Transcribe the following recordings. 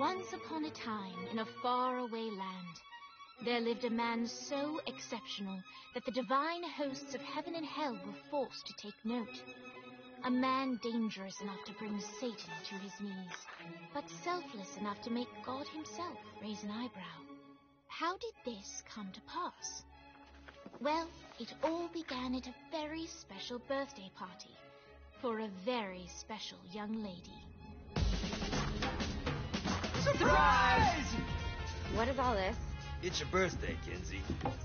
Once upon a time, in a faraway land, there lived a man so exceptional that the divine hosts of heaven and hell were forced to take note. A man dangerous enough to bring Satan to his knees, but selfless enough to make God himself raise an eyebrow. How did this come to pass? Well, it all began at a very special birthday party for a very special young lady. Surprise! What is all this? It's your birthday, Kinsey.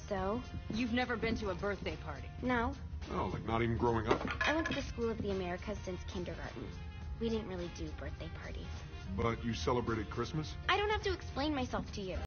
So? You've never been to a birthday party? No. Oh, like not even growing up? I went to the School of the Americas since kindergarten. We didn't really do birthday parties. But you celebrated Christmas? I don't have to explain myself to you.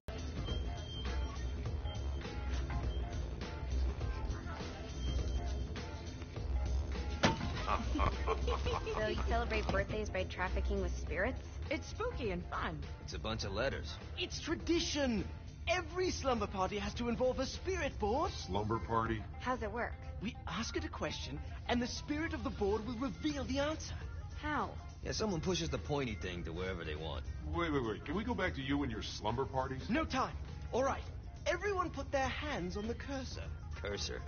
So you celebrate birthdays by trafficking with spirits? It's spooky and fun. It's a bunch of letters. It's tradition. Every slumber party has to involve a spirit board. Slumber party? How's it work? We ask it a question, and the spirit of the board will reveal the answer. How? Yeah, someone pushes the pointy thing to wherever they want. Wait. Can we go back to you and your slumber parties? No time. All right. Everyone put their hands on the cursor. Cursor.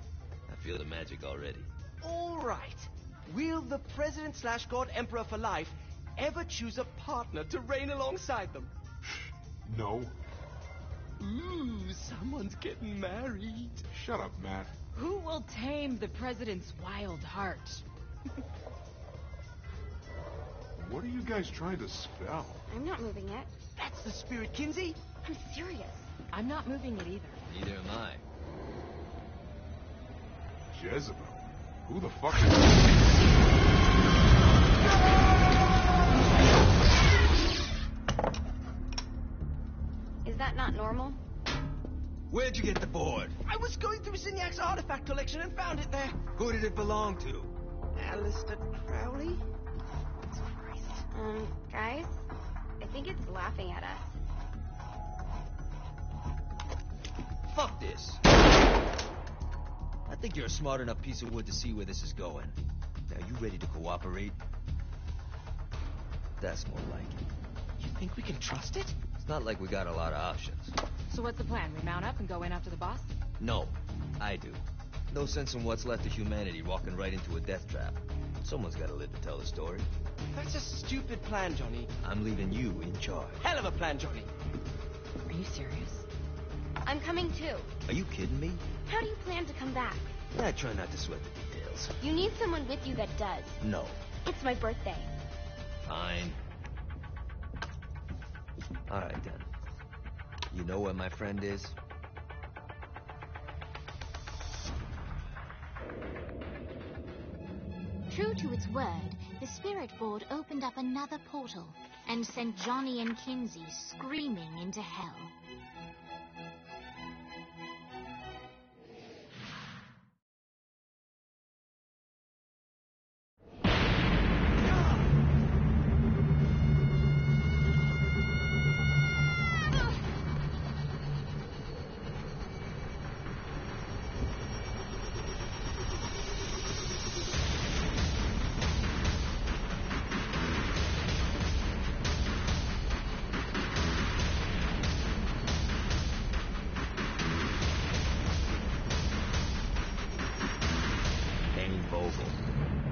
I feel the magic already. All right. Will the President/God Emperor for life ever choose a partner to reign alongside them? No. Ooh, someone's getting married. Shut up, Matt. Who will tame the president's wild heart? What are you guys trying to spell? I'm not moving it. That's the spirit, Kinsey. I'm serious. I'm not moving it either. Neither am I. Jezebel. Who the fuck is... Is that not normal? Where'd you get the board? I was going through Zignac's artifact collection and found it there. Who did it belong to? Alistair Crowley? Guys? I think it's laughing at us. Fuck this. I think you're a smart enough piece of wood to see where this is going. Now, you ready to cooperate? That's more like it. You think we can trust it? It's not like we got a lot of options. So what's the plan? We mount up and go in after the boss? No, I do. No sense in what's left of humanity walking right into a death trap. Someone's got to live to tell the story. That's a stupid plan, Johnny. I'm leaving you in charge. Hell of a plan, Johnny. Are you serious? I'm coming too. Are you kidding me? How do you plan to come back? I try not to sweat the details. You need someone with you that does. No. It's my birthday. Fine. All right, then. You know where my friend is? True to its word, the spirit board opened up another portal and sent Johnny and Kinsey screaming into hell.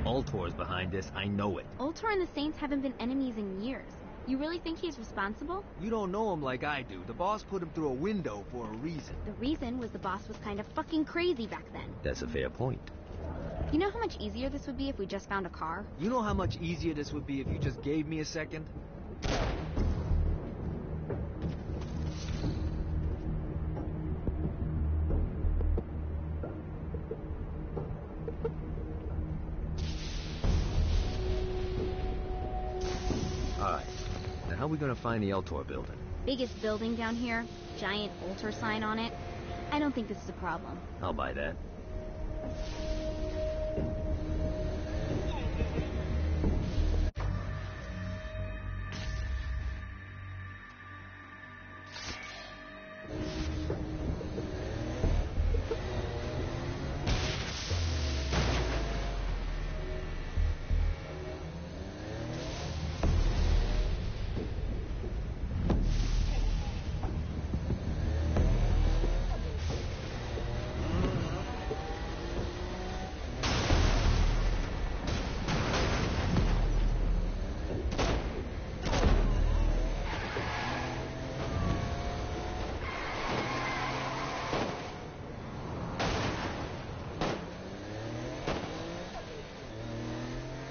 Ultor's behind this, I know it. Ultor and the Saints haven't been enemies in years. You really think he's responsible? You don't know him like I do. The boss put him through a window for a reason. The reason was the boss was kind of fucking crazy back then. That's a fair point. You know how much easier this would be if we just found a car? You know how much easier this would be if you just gave me a second? Alright. Now how are we gonna find the Eltor building? Biggest building down here, giant Ultor sign on it. I don't think this is a problem. I'll buy that.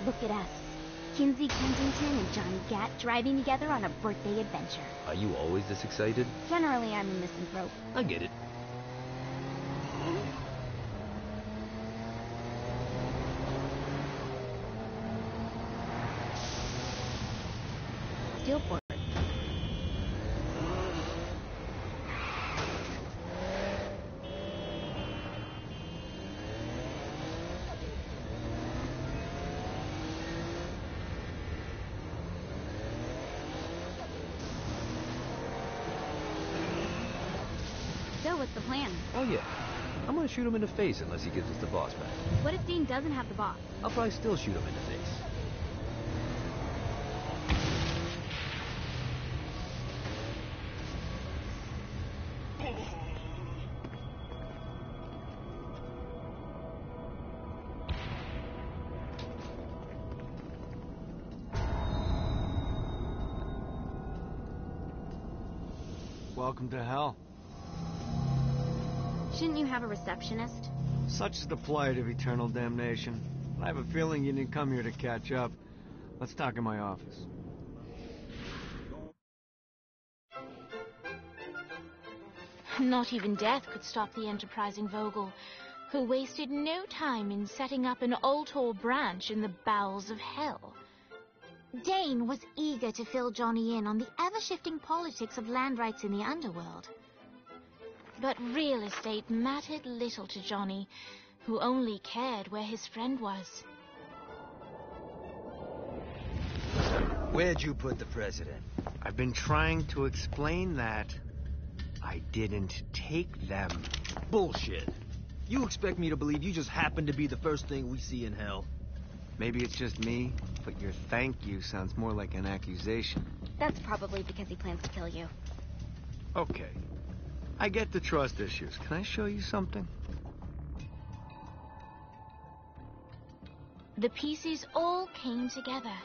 Look at us. Kinsey Kensington and Johnny Gat driving together on a birthday adventure. Are you always this excited? Generally, I'm a misanthrope. I get it. Steelport. So, what's the plan? Oh yeah. I'm gonna shoot him in the face unless he gives us the boss back. What if Dean doesn't have the boss? I'll probably still shoot him in the face. Welcome to hell. Shouldn't you have a receptionist? Such is the plight of eternal damnation. I have a feeling you didn't come here to catch up. Let's talk in my office. Not even death could stop the enterprising Vogel, who wasted no time in setting up an Ultor branch in the bowels of hell. Dane was eager to fill Johnny in on the ever-shifting politics of land rights in the underworld. But real estate mattered little to Johnny, who only cared where his friend was. Where'd you put the president? I've been trying to explain that. I didn't take them. Bullshit. You expect me to believe you just happened to be the first thing we see in hell? Maybe it's just me, but your thank you sounds more like an accusation. That's probably because he plans to kill you. Okay. I get the trust issues. Can I show you something? The pieces all came together.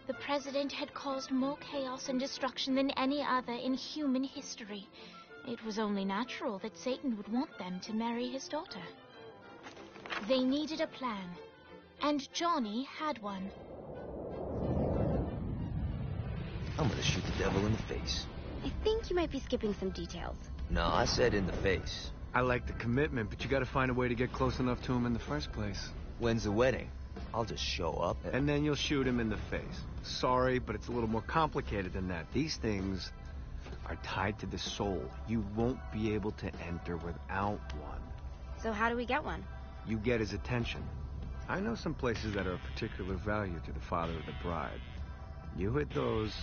The president had caused more chaos and destruction than any other in human history. It was only natural that Satan would want them to marry his daughter. They needed a plan, and Johnny had one. I'm gonna shoot the devil in the face. I think you might be skipping some details. No, I said in the face. I like the commitment, but you gotta find a way to get close enough to him in the first place. When's the wedding? I'll just show up And then you'll shoot him in the face. Sorry, but it's a little more complicated than that. These things are tied to the soul. You won't be able to enter without one. So how do we get one? You get his attention. I know some places that are of particular value to the father of the bride. You hit those,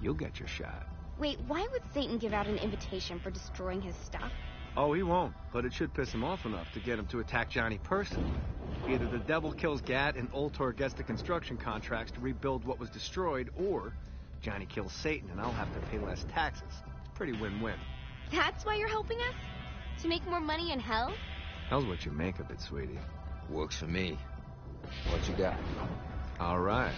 you'll get your shot. Wait, why would Satan give out an invitation for destroying his stuff? Oh, he won't, but it should piss him off enough to get him to attack Johnny personally. Either the devil kills Gat and Ultor gets the construction contracts to rebuild what was destroyed, or Johnny kills Satan and I'll have to pay less taxes. It's pretty win-win. That's why you're helping us? To make more money in hell? Hell's what you make of it, sweetie. Works for me. What you got? All right.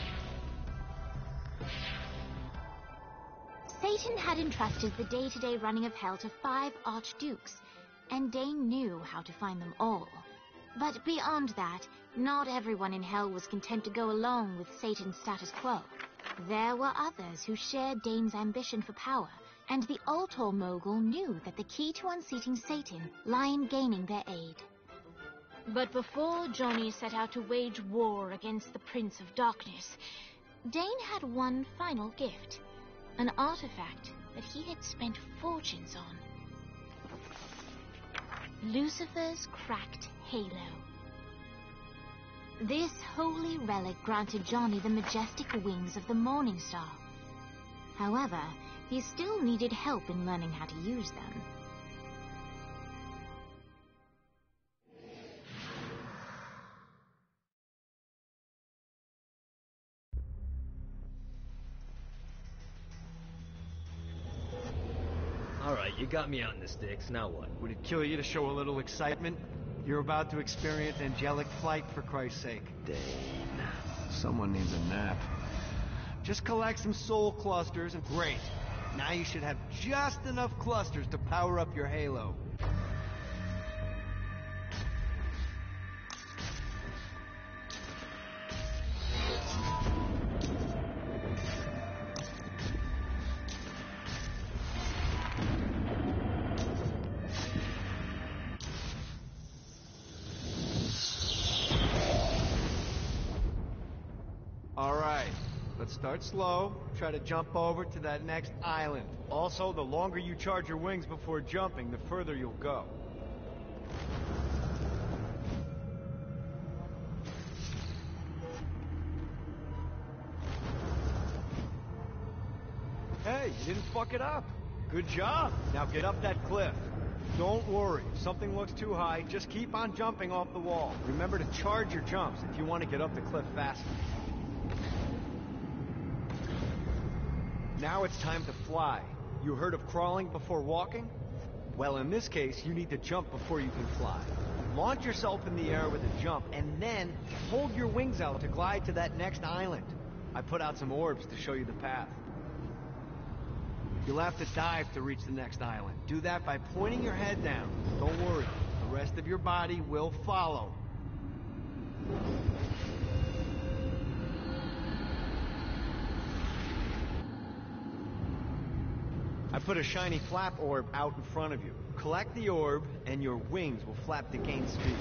Satan had entrusted the day-to-day running of hell to 5 archdukes, and Dane knew how to find them all. But beyond that, not everyone in hell was content to go along with Satan's status quo. There were others who shared Dane's ambition for power, and the Ultor mogul knew that the key to unseating Satan lay in gaining their aid. But before Johnny set out to wage war against the Prince of Darkness, Dane had one final gift. An artifact that he had spent fortunes on. Lucifer's cracked halo. This holy relic granted Johnny the majestic wings of the Morning Star. However, he still needed help in learning how to use them. Alright, you got me on the sticks, now what? Would it kill you to show a little excitement? You're about to experience angelic flight, for Christ's sake. Dane. Someone needs a nap. Just collect some soul clusters and great. Now you should have just enough clusters to power up your halo. Start slow. Try to jump over to that next island. Also, the longer you charge your wings before jumping, the further you'll go. Hey, you didn't fuck it up. Good job. Now get up that cliff. Don't worry. If something looks too high, just keep on jumping off the wall. Remember to charge your jumps if you want to get up the cliff faster. Now it's time to fly. You heard of crawling before walking? Well, in this case, you need to jump before you can fly. Launch yourself in the air with a jump, and then hold your wings out to glide to that next island. I put out some orbs to show you the path. You'll have to dive to reach the next island. Do that by pointing your head down. Don't worry, the rest of your body will follow. I put a shiny flap orb out in front of you. Collect the orb, and your wings will flap to gain speed.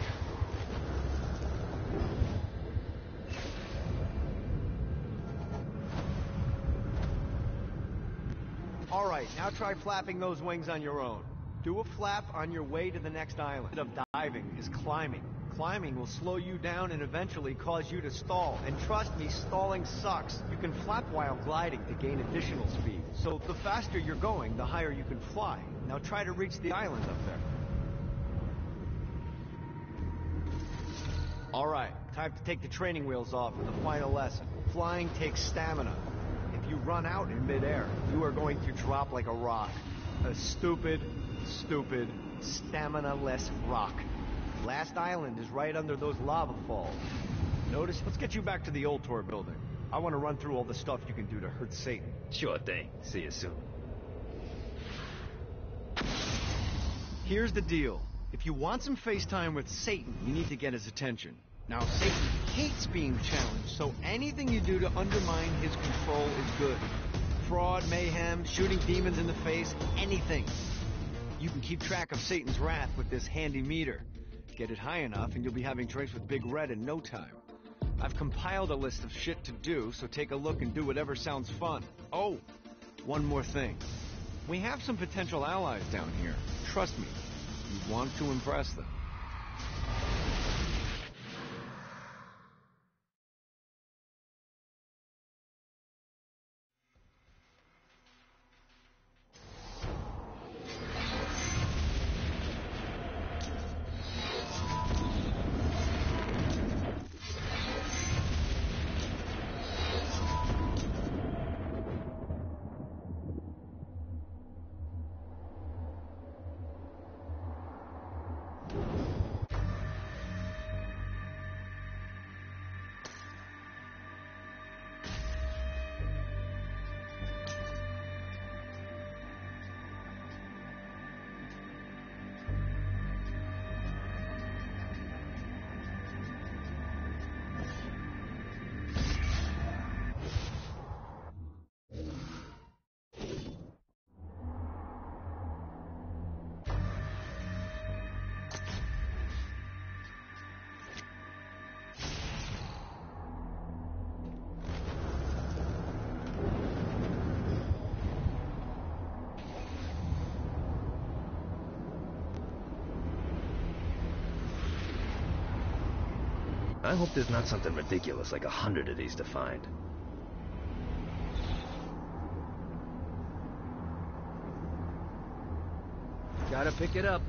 Alright, now try flapping those wings on your own. Do a flap on your way to the next island. Instead of diving is climbing. Climbing will slow you down and eventually cause you to stall. And trust me, stalling sucks. You can flap while gliding to gain additional speed. So the faster you're going, the higher you can fly. Now try to reach the island up there. Alright, time to take the training wheels off for the final lesson. Flying takes stamina. If you run out in midair, you are going to drop like a rock. A stupid, stamina-less rock. Last island is right under those lava falls. Notice? Let's get you back to the old tour building. I want to run through all the stuff you can do to hurt Satan. Sure thing. See you soon. Here's the deal. If you want some FaceTime with Satan, you need to get his attention. Now, Satan hates being challenged, so anything you do to undermine his control is good. Fraud, mayhem, shooting demons in the face, anything. You can keep track of Satan's wrath with this handy meter. Get it high enough and you'll be having drinks with Big Red in no time. I've compiled a list of shit to do, so take a look and do whatever sounds fun. Oh, one more thing. We have some potential allies down here. Trust me, you want to impress them. I hope there's not something ridiculous like 100 of these to find. Gotta pick it up.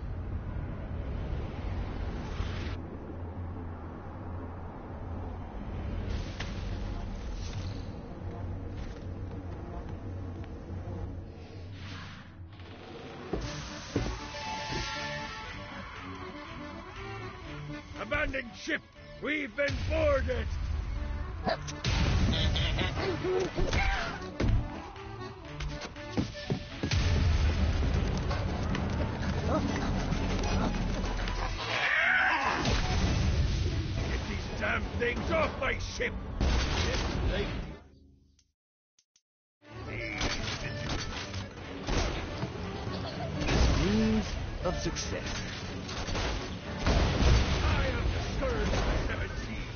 Abandoned ship! We've been boarded! Get these damn things off my ship! Means of success. I am the scourge of the 7 seas.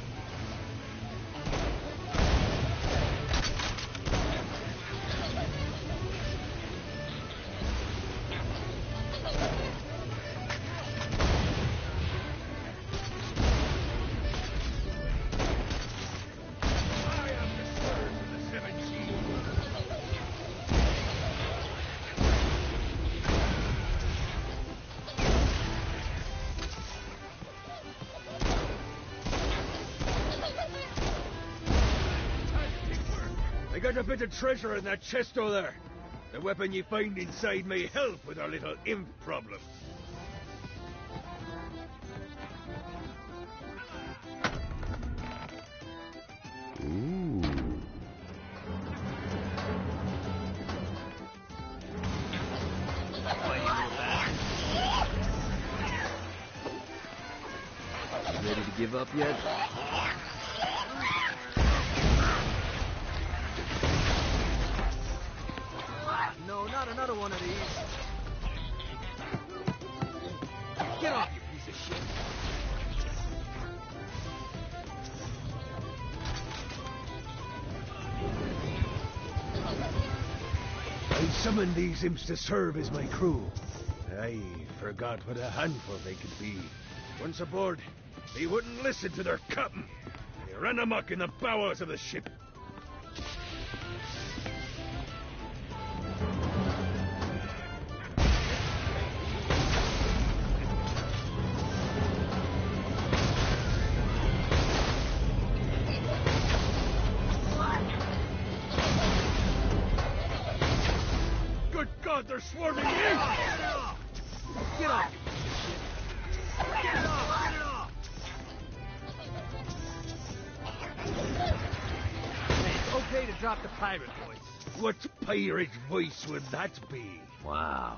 I got a bit of treasure in that chest over there. The weapon you find inside may help with our little imp problem. Ooh. Ready to give up yet? No, not another one of these. Get off, you piece of shit. I summoned these imps to serve as my crew. I forgot what a handful they could be. Once aboard, they wouldn't listen to their captain. They ran amok in the bowels of the ship. Good God, they're swarming in! Get off! Get off, you piece of shit! Get it off! Get it off! Hey, it's okay to drop the pirate voice. What pirate voice would that be? Wow.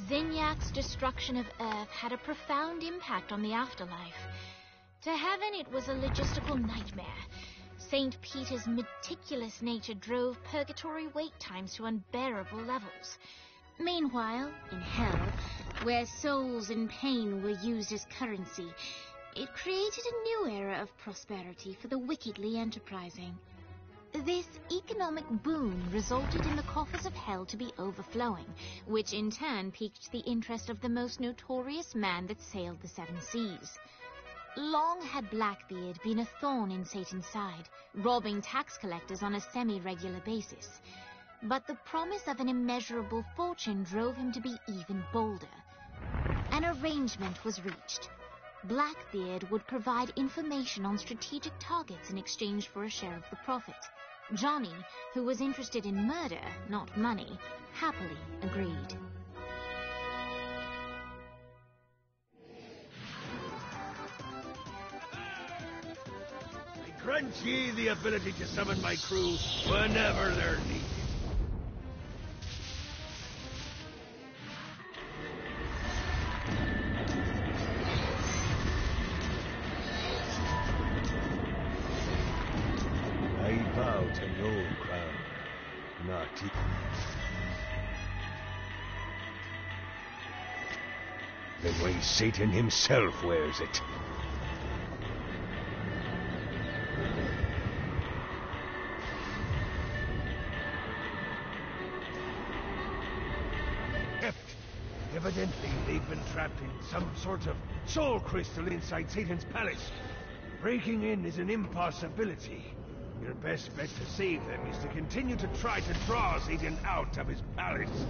Zinyak's destruction of Earth had a profound impact on the afterlife. To heaven, it was a logistical nightmare. St. Peter's meticulous nature drove purgatory wait times to unbearable levels. Meanwhile, in hell, where souls in pain were used as currency, it created a new era of prosperity for the wickedly enterprising. This economic boon resulted in the coffers of hell to be overflowing, which in turn piqued the interest of the most notorious man that sailed the seven seas. Long had Blackbeard been a thorn in Satan's side, robbing tax collectors on a semi-regular basis. But the promise of an immeasurable fortune drove him to be even bolder. An arrangement was reached. Blackbeard would provide information on strategic targets in exchange for a share of the profit. Johnny, who was interested in murder, not money, happily agreed. I grant ye the ability to summon my crew whenever they're needed. I bow to no crown, not even. The way Satan himself wears it. Evidently, they've been trapped in some sort of soul crystal inside Satan's palace. Breaking in is an impossibility. Your best bet to save them is to continue to try to draw Satan out of his palace.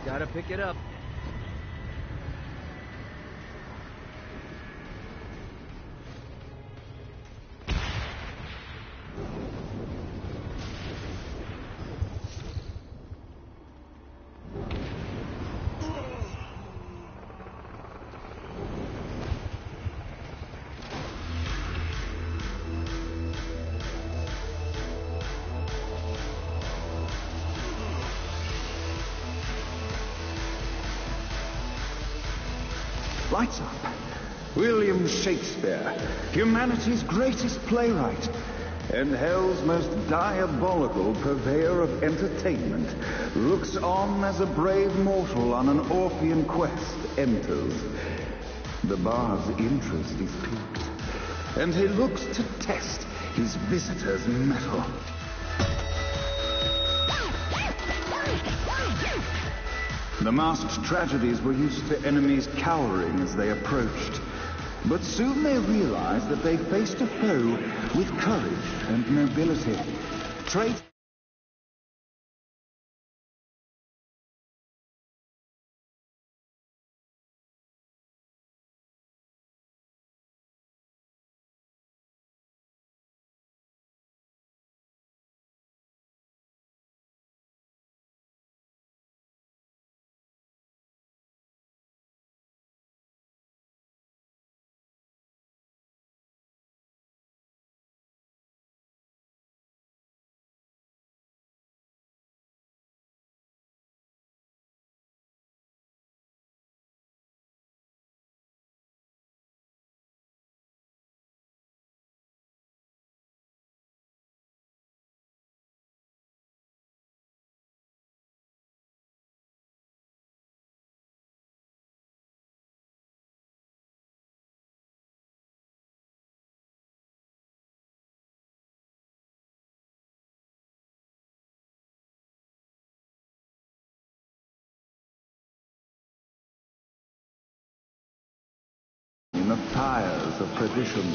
Gotta pick it up. Lights up. William Shakespeare, humanity's greatest playwright, and hell's most diabolical purveyor of entertainment, looks on as a brave mortal on an Orphean quest enters. The bar's interest is piqued, and he looks to test his visitor's mettle. The masked tragedies were used to enemies cowering as they approached. But soon they realized that they faced a foe with courage and nobility. Traits in the fires of perdition.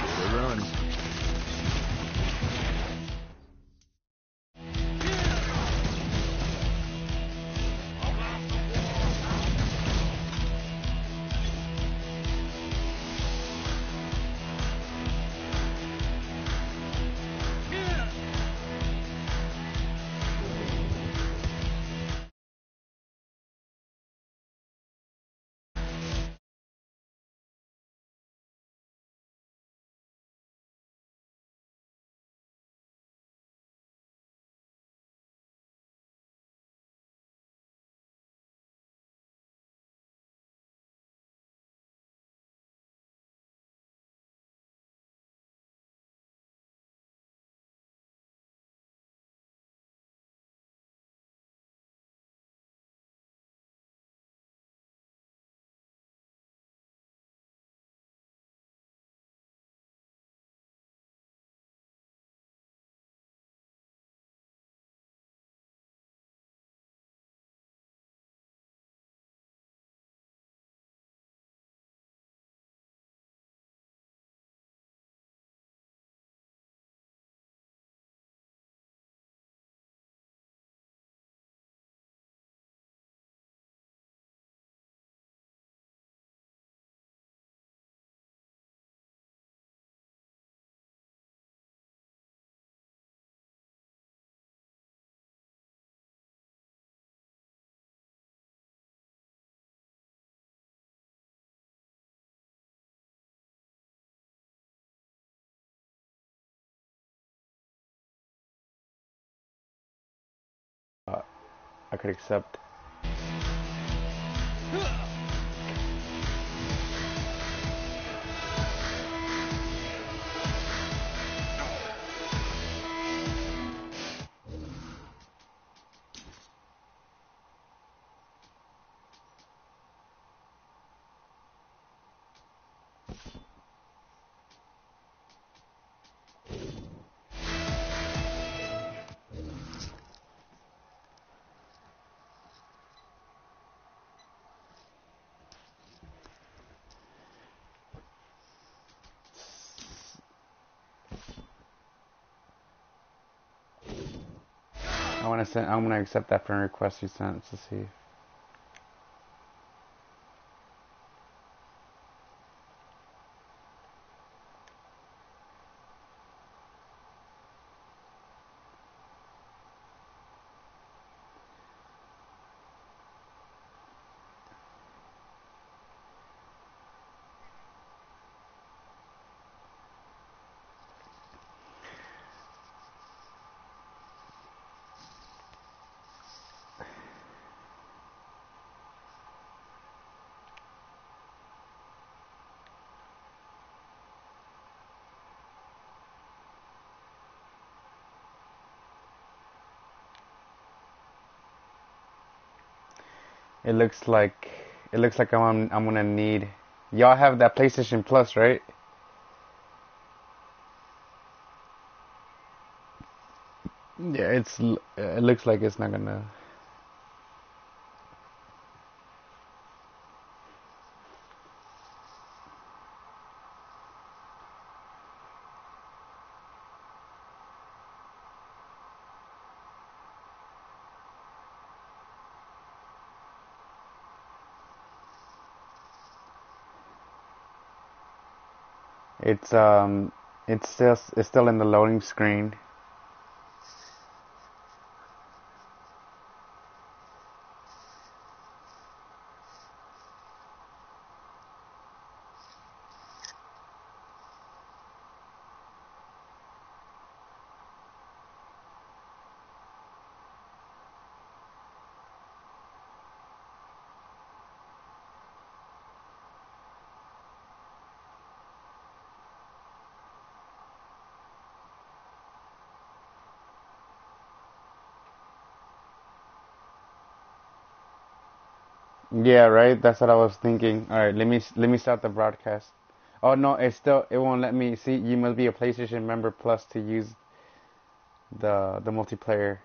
They run. I could accept. I'm gonna accept that friend request you sent to see. It looks like I'm gonna need. Y'all have that PlayStation Plus, right? Yeah, it looks like it's not gonna. It's it's still in the loading screen. Yeah, right. That's what I was thinking. All right, let me start the broadcast. Oh no, it won't let me see. You must be a PlayStation member Plus to use the multiplayer.